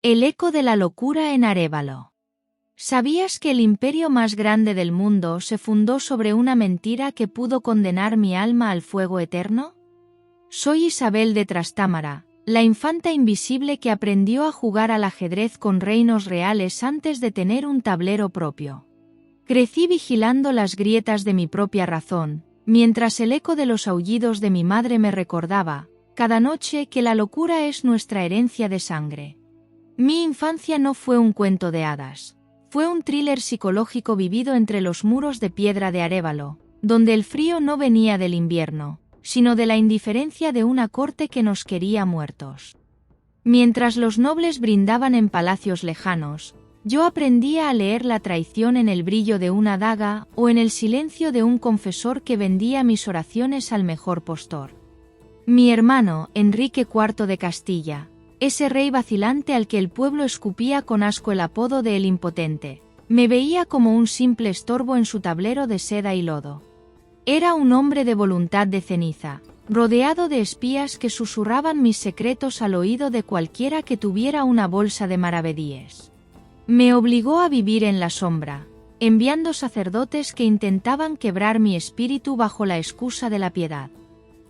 El eco de la locura en Arévalo. ¿Sabías que el imperio más grande del mundo se fundó sobre una mentira que pudo condenar mi alma al fuego eterno? Soy Isabel de Trastámara, la infanta invisible que aprendió a jugar al ajedrez con reinos reales antes de tener un tablero propio. Crecí vigilando las grietas de mi propia razón, mientras el eco de los aullidos de mi madre me recordaba, cada noche, que la locura es nuestra herencia de sangre. Mi infancia no fue un cuento de hadas. Fue un thriller psicológico vivido entre los muros de piedra de Arévalo, donde el frío no venía del invierno, sino de la indiferencia de una corte que nos quería muertos. Mientras los nobles brindaban en palacios lejanos, yo aprendía a leer la traición en el brillo de una daga o en el silencio de un confesor que vendía mis oraciones al mejor postor. Mi hermano, Enrique IV de Castilla, ese rey vacilante al que el pueblo escupía con asco el apodo de El Impotente, me veía como un simple estorbo en su tablero de seda y lodo. Era un hombre de voluntad de ceniza, rodeado de espías que susurraban mis secretos al oído de cualquiera que tuviera una bolsa de maravedíes. Me obligó a vivir en la sombra, enviando sacerdotes que intentaban quebrar mi espíritu bajo la excusa de la piedad.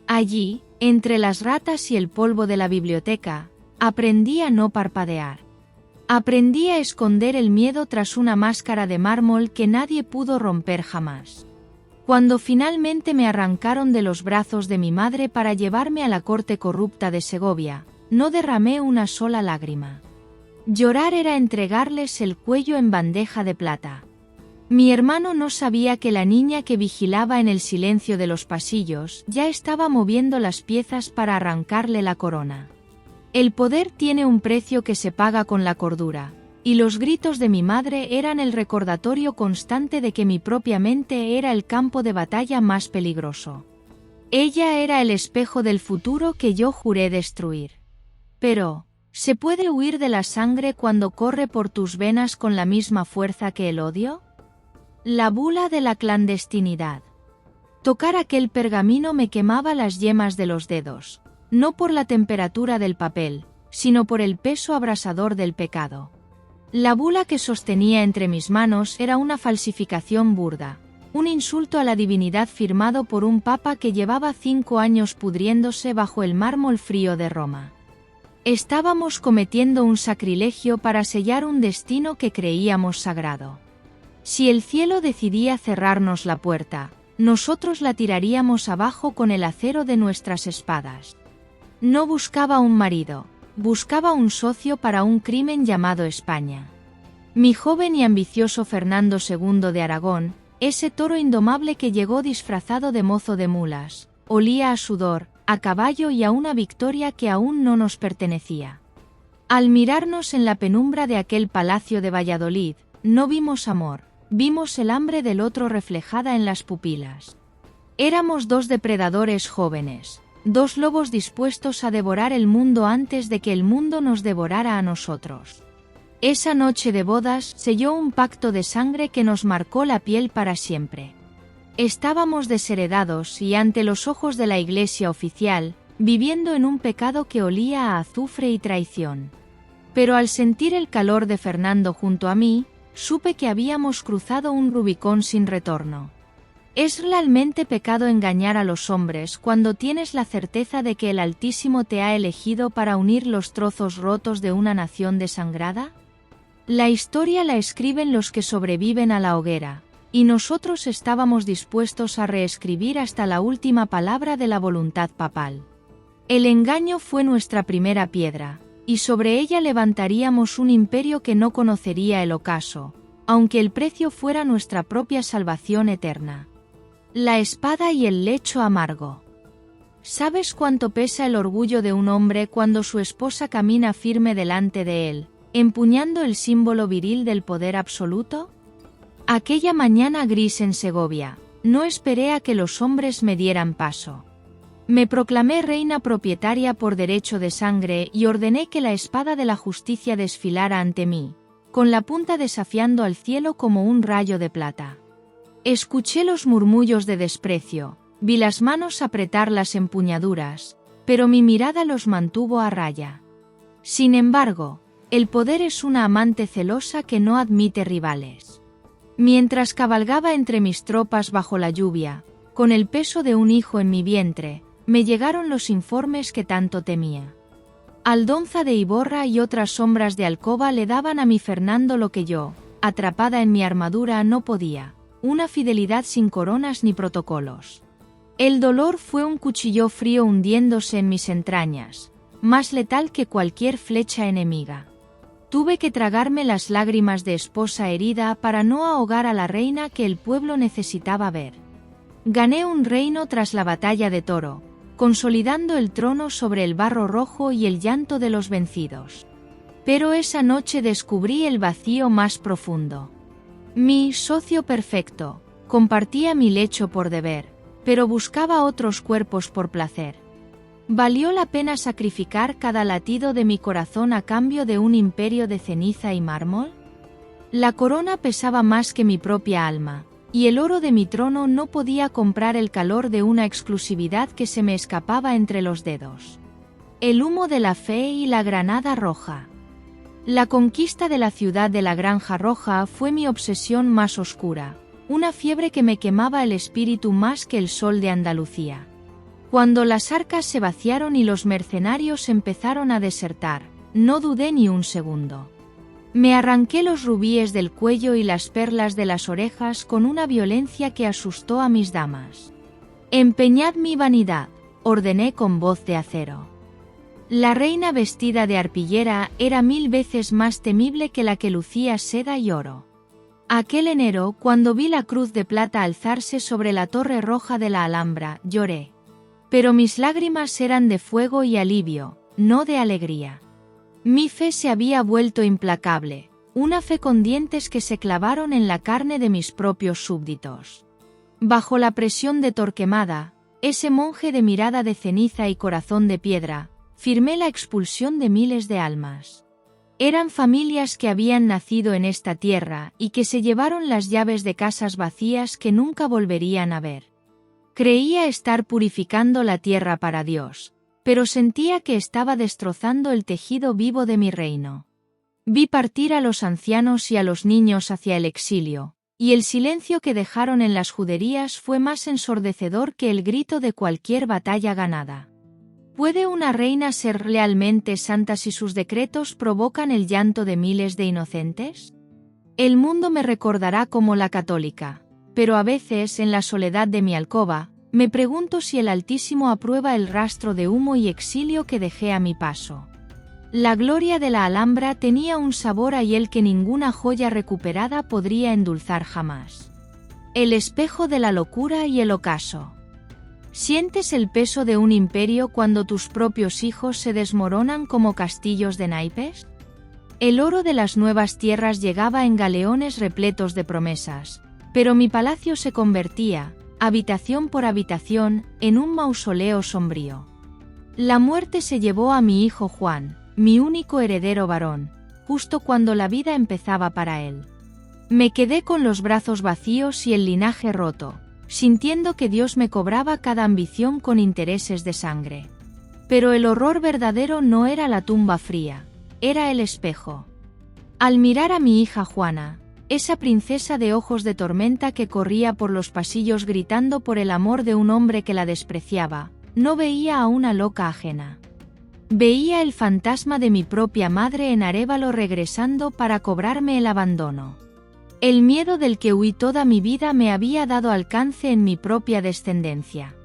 Allí, entre las ratas y el polvo de la biblioteca, aprendí a no parpadear. Aprendí a esconder el miedo tras una máscara de mármol que nadie pudo romper jamás. Cuando finalmente me arrancaron de los brazos de mi madre para llevarme a la corte corrupta de Segovia, no derramé una sola lágrima. Llorar era entregarles el cuello en bandeja de plata. Mi hermano no sabía que la niña que vigilaba en el silencio de los pasillos ya estaba moviendo las piezas para arrancarle la corona. El poder tiene un precio que se paga con la cordura, y los gritos de mi madre eran el recordatorio constante de que mi propia mente era el campo de batalla más peligroso. Ella era el espejo del futuro que yo juré destruir. Pero, ¿se puede huir de la sangre cuando corre por tus venas con la misma fuerza que el odio? La bula de la clandestinidad. Tocar aquel pergamino me quemaba las yemas de los dedos. No por la temperatura del papel, sino por el peso abrasador del pecado. La bula que sostenía entre mis manos era una falsificación burda, un insulto a la divinidad firmado por un papa que llevaba 5 años pudriéndose bajo el mármol frío de Roma. Estábamos cometiendo un sacrilegio para sellar un destino que creíamos sagrado. Si el cielo decidía cerrarnos la puerta, nosotros la tiraríamos abajo con el acero de nuestras espadas. No buscaba un marido, buscaba un socio para un crimen llamado España. Mi joven y ambicioso Fernando II de Aragón, ese toro indomable que llegó disfrazado de mozo de mulas, olía a sudor, a caballo y a una victoria que aún no nos pertenecía. Al mirarnos en la penumbra de aquel palacio de Valladolid, no vimos amor, vimos el hambre del otro reflejada en las pupilas. Éramos 2 depredadores jóvenes. 2 lobos dispuestos a devorar el mundo antes de que el mundo nos devorara a nosotros. Esa noche de bodas selló un pacto de sangre que nos marcó la piel para siempre. Estábamos desheredados y ante los ojos de la Iglesia oficial, viviendo en un pecado que olía a azufre y traición. Pero al sentir el calor de Fernando junto a mí, supe que habíamos cruzado un Rubicón sin retorno. ¿Es realmente pecado engañar a los hombres cuando tienes la certeza de que el Altísimo te ha elegido para unir los trozos rotos de una nación desangrada? La historia la escriben los que sobreviven a la hoguera, y nosotros estábamos dispuestos a reescribir hasta la última palabra de la voluntad papal. El engaño fue nuestra primera piedra, y sobre ella levantaríamos un imperio que no conocería el ocaso, aunque el precio fuera nuestra propia salvación eterna. La espada y el lecho amargo. ¿Sabes cuánto pesa el orgullo de un hombre cuando su esposa camina firme delante de él, empuñando el símbolo viril del poder absoluto? Aquella mañana gris en Segovia, no esperé a que los hombres me dieran paso. Me proclamé reina propietaria por derecho de sangre y ordené que la espada de la justicia desfilara ante mí, con la punta desafiando al cielo como un rayo de plata. Escuché los murmullos de desprecio, vi las manos apretar las empuñaduras, pero mi mirada los mantuvo a raya. Sin embargo, El poder es una amante celosa que no admite rivales. Mientras cabalgaba entre mis tropas bajo la lluvia, con el peso de un hijo en mi vientre, me llegaron los informes que tanto temía. Aldonza de Iborra y otras sombras de alcoba le daban a mi Fernando lo que yo, atrapada en mi armadura, no podía, una fidelidad sin coronas ni protocolos. El dolor fue un cuchillo frío hundiéndose en mis entrañas, más letal que cualquier flecha enemiga. Tuve que tragarme las lágrimas de esposa herida para no ahogar a la reina que el pueblo necesitaba ver. Gané un reino tras la batalla de Toro, consolidando el trono sobre el barro rojo y el llanto de los vencidos. Pero esa noche descubrí el vacío más profundo. Mi socio perfecto compartía mi lecho por deber, pero buscaba otros cuerpos por placer. ¿Valió la pena sacrificar cada latido de mi corazón a cambio de un imperio de ceniza y mármol? La corona pesaba más que mi propia alma, y el oro de mi trono no podía comprar el calor de una exclusividad que se me escapaba entre los dedos. El humo de la fe y la granada roja. La conquista de la ciudad de la Granja Roja fue mi obsesión más oscura, una fiebre que me quemaba el espíritu más que el sol de Andalucía. Cuando las arcas se vaciaron y los mercenarios empezaron a desertar, no dudé ni un segundo. Me arranqué los rubíes del cuello y las perlas de las orejas con una violencia que asustó a mis damas. «Empeñad mi vanidad», ordené con voz de acero. La reina vestida de arpillera era 1000 veces más temible que la que lucía seda y oro. Aquel enero, cuando vi la cruz de plata alzarse sobre la torre roja de la Alhambra, lloré. Pero mis lágrimas eran de fuego y alivio, no de alegría. Mi fe se había vuelto implacable, una fe con dientes que se clavaron en la carne de mis propios súbditos. Bajo la presión de Torquemada, ese monje de mirada de ceniza y corazón de piedra, firmé la expulsión de miles de almas. Eran familias que habían nacido en esta tierra y que se llevaron las llaves de casas vacías que nunca volverían a ver. Creía estar purificando la tierra para Dios, pero sentía que estaba destrozando el tejido vivo de mi reino. Vi partir a los ancianos y a los niños hacia el exilio, y el silencio que dejaron en las juderías fue más ensordecedor que el grito de cualquier batalla ganada. ¿Puede una reina ser realmente santa si sus decretos provocan el llanto de miles de inocentes? El mundo me recordará como la católica, pero a veces, en la soledad de mi alcoba, me pregunto si el Altísimo aprueba el rastro de humo y exilio que dejé a mi paso. La gloria de la Alhambra tenía un sabor a hiel que ninguna joya recuperada podría endulzar jamás. El espejo de la locura y el ocaso. ¿Sientes el peso de un imperio cuando tus propios hijos se desmoronan como castillos de naipes? El oro de las nuevas tierras llegaba en galeones repletos de promesas, pero mi palacio se convertía, habitación por habitación, en un mausoleo sombrío. La muerte se llevó a mi hijo Juan, mi único heredero varón, justo cuando la vida empezaba para él. Me quedé con los brazos vacíos y el linaje roto, sintiendo que Dios me cobraba cada ambición con intereses de sangre. Pero el horror verdadero no era la tumba fría, era el espejo. Al mirar a mi hija Juana, esa princesa de ojos de tormenta que corría por los pasillos gritando por el amor de un hombre que la despreciaba, no veía a una loca ajena. Veía el fantasma de mi propia madre en Arévalo regresando para cobrarme el abandono. El miedo del que huí toda mi vida me había dado alcance en mi propia descendencia.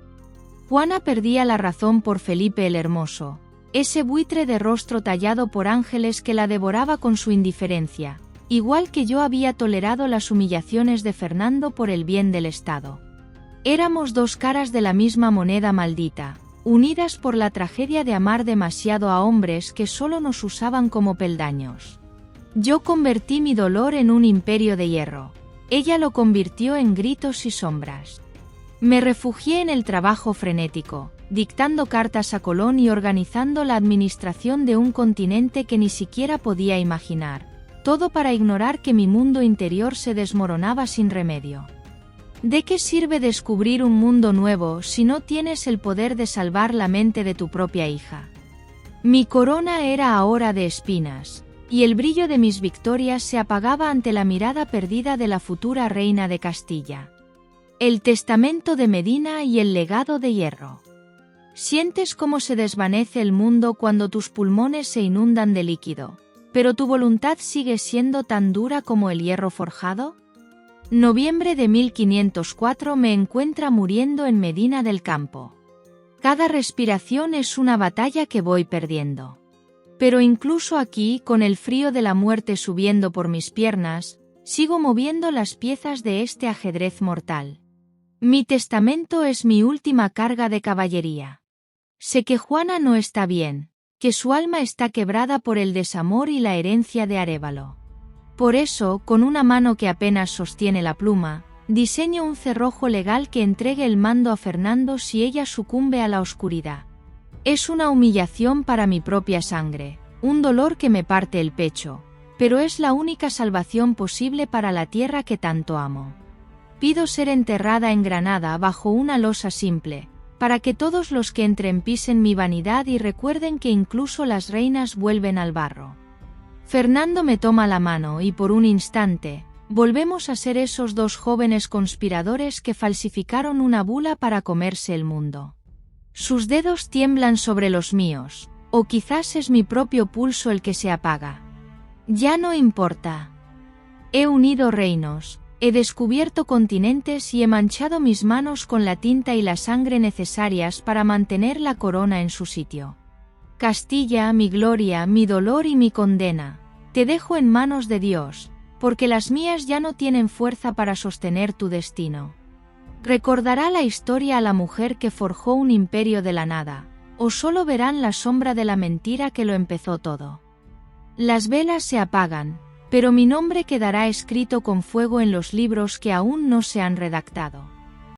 Juana perdía la razón por Felipe el Hermoso, ese buitre de rostro tallado por ángeles que la devoraba con su indiferencia, igual que yo había tolerado las humillaciones de Fernando por el bien del Estado. Éramos dos caras de la misma moneda maldita, unidas por la tragedia de amar demasiado a hombres que solo nos usaban como peldaños. Yo convertí mi dolor en un imperio de hierro. Ella lo convirtió en gritos y sombras. Me refugié en el trabajo frenético, dictando cartas a Colón y organizando la administración de un continente que ni siquiera podía imaginar, todo para ignorar que mi mundo interior se desmoronaba sin remedio. ¿De qué sirve descubrir un mundo nuevo si no tienes el poder de salvar la mente de tu propia hija? Mi corona era ahora de espinas, y el brillo de mis victorias se apagaba ante la mirada perdida de la futura reina de Castilla. El testamento de Medina y el legado de hierro. Sientes cómo se desvanece el mundo cuando tus pulmones se inundan de líquido, pero tu voluntad sigue siendo tan dura como el hierro forjado. Noviembre de 1504 me encuentra muriendo en Medina del Campo. Cada respiración es una batalla que voy perdiendo. Pero incluso aquí, con el frío de la muerte subiendo por mis piernas, sigo moviendo las piezas de este ajedrez mortal. Mi testamento es mi última carga de caballería. Sé que Juana no está bien, que su alma está quebrada por el desamor y la herencia de Arévalo. Por eso, con una mano que apenas sostiene la pluma, diseño un cerrojo legal que entregue el mando a Fernando si ella sucumbe a la oscuridad. Es una humillación para mi propia sangre, un dolor que me parte el pecho, pero es la única salvación posible para la tierra que tanto amo. Pido ser enterrada en Granada bajo una losa simple, para que todos los que entren pisen mi vanidad y recuerden que incluso las reinas vuelven al barro. Fernando me toma la mano y por un instante, volvemos a ser esos dos jóvenes conspiradores que falsificaron una bula para comerse el mundo. Sus dedos tiemblan sobre los míos, o quizás es mi propio pulso el que se apaga. Ya no importa. He unido reinos, he descubierto continentes y he manchado mis manos con la tinta y la sangre necesarias para mantener la corona en su sitio. Castilla, mi gloria, mi dolor y mi condena, te dejo en manos de Dios, porque las mías ya no tienen fuerza para sostener tu destino. ¿Recordará la historia a la mujer que forjó un imperio de la nada, o solo verán la sombra de la mentira que lo empezó todo? Las velas se apagan, pero mi nombre quedará escrito con fuego en los libros que aún no se han redactado.